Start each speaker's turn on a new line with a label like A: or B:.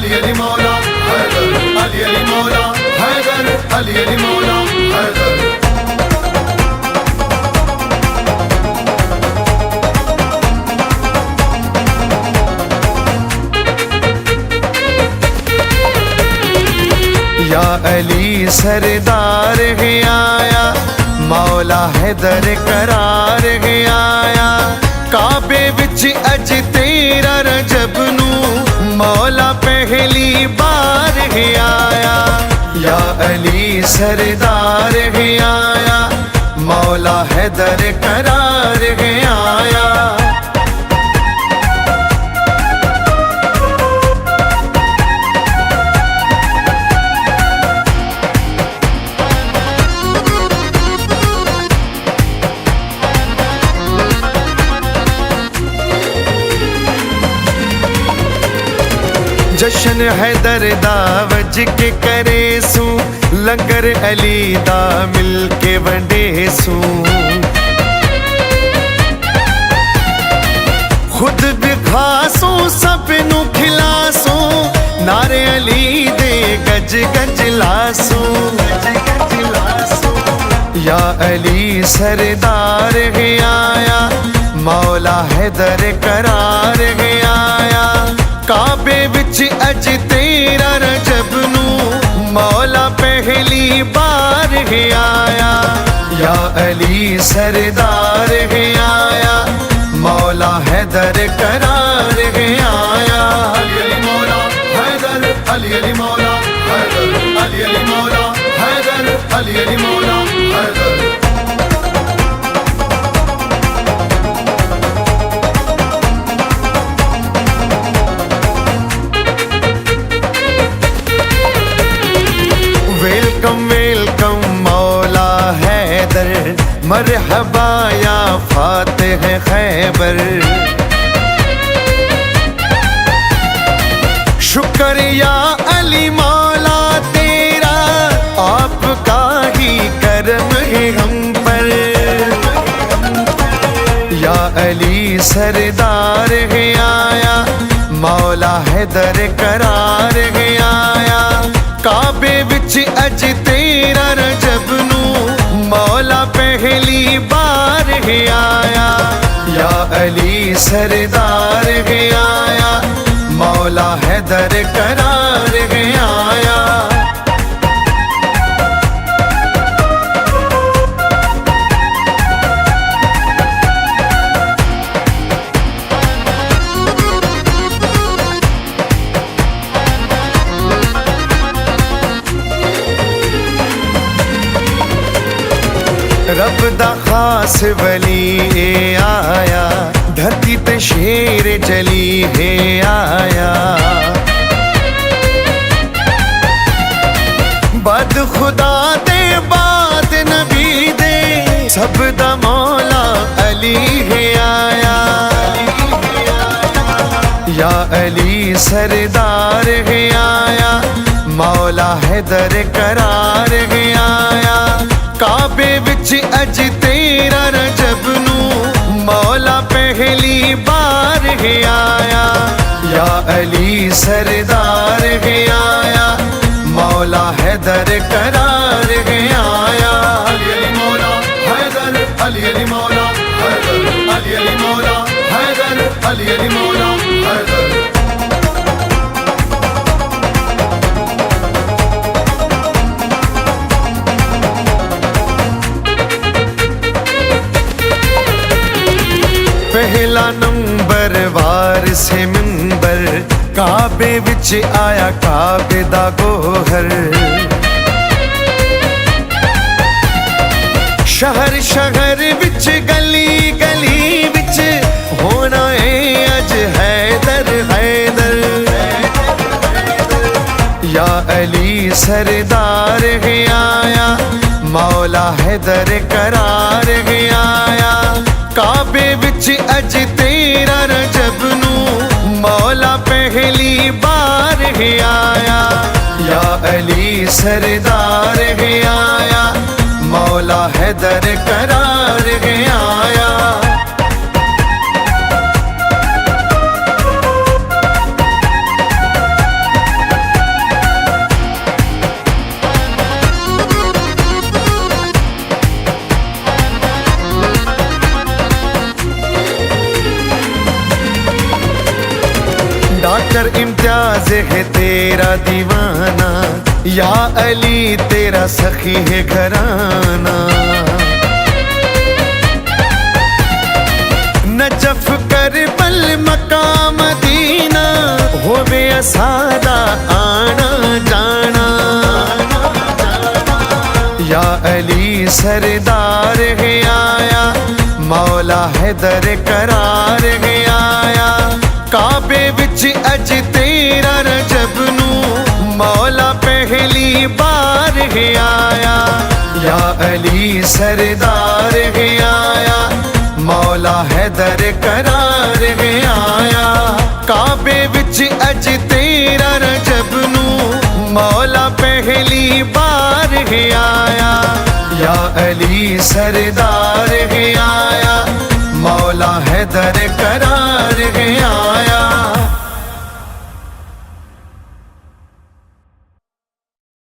A: अली अली मौला हैदर, अली अली मौला हैदर, अली अली मौला हैदर। या अली सरदार है आया, मौला हैदर करार है आया। काबे विच अज तेरा रजब नू, मौला पहली बार है आया। या अली सरदार है आया, मौला हैदर करार है आया। जशन हैदर दा वज के करे सू, लंगर अली दा मिल के वंडे सू। खुद भी खासू सब नू खिलासू, नारे अली दे गज गज लासू। या अली सरदार है आया, मौला हैदर करार है आया। काबे विच अज तेरा रजब नू, मौला पहली बार है आया। या अली सरदार है आया, मौला हैदर करार है आया। अली अली मौला हैदर, अली अली मौला हैदर, अली अली मौला हैदर, अली अली मौला हैदर। वेलकम वेलकम मौला हैदर, मरहबा या फातिह खैबर। शुक्रिया अली मौला तेरा, आपका ही करम है हम पर। या अली सरदार है आया, मौला हैदर करार है आया। काबे विच अज तेरा रजब नू, मौला पहली बार है आया। या अली सरदार है आया, मौला हैदर करार है आया। रब दा खास वली ए आया, धरती ते शेर जली है आया। बद खुदा दे बाद नबी दे, सब दा मौला अली है आया। या अली सरदार है आया, मौला हैदर करार है आया। काबे विच अज तेरा रजब नू, मौला पहली बार है आया। या अली सरदार है आया, मौला हैदर करार है आया। अली अली मौला हैदर, अली अली मौला हैदर, अली अली मौला हैदर, अली अली मौला हैदर। पहला नंबर वार से मिंबर, काबे विच आया काबे दा गोहर। शहर शहर विच गली गली विच, होना है अज हैदर हैदर। या अली सरदार है आया, मौला हैदर करार है आया। काबे विच अज तेरा रजब नू, मौला पहली बार है आया। या अली सरदार है आया, मौला हैदर करार है आया। डॉक्टर इम्तियाज है तेरा दीवाना, या अली तेरा सखी है घराना। नजफ करबल मकाम मदीना, होवे सादा आना जाना। या अली सरदार है आया, मौला हैदर करार है आया। काबे विच अज तेरा रजब नू, मौला पहली बार है आया। या अली सरदार है आया, मौला हैदर करार है आया। काबे विच अज तेरा रजब नू, मौला पहली बार है आया। या अली सरदार है आया, मौला हैदर करार है आया।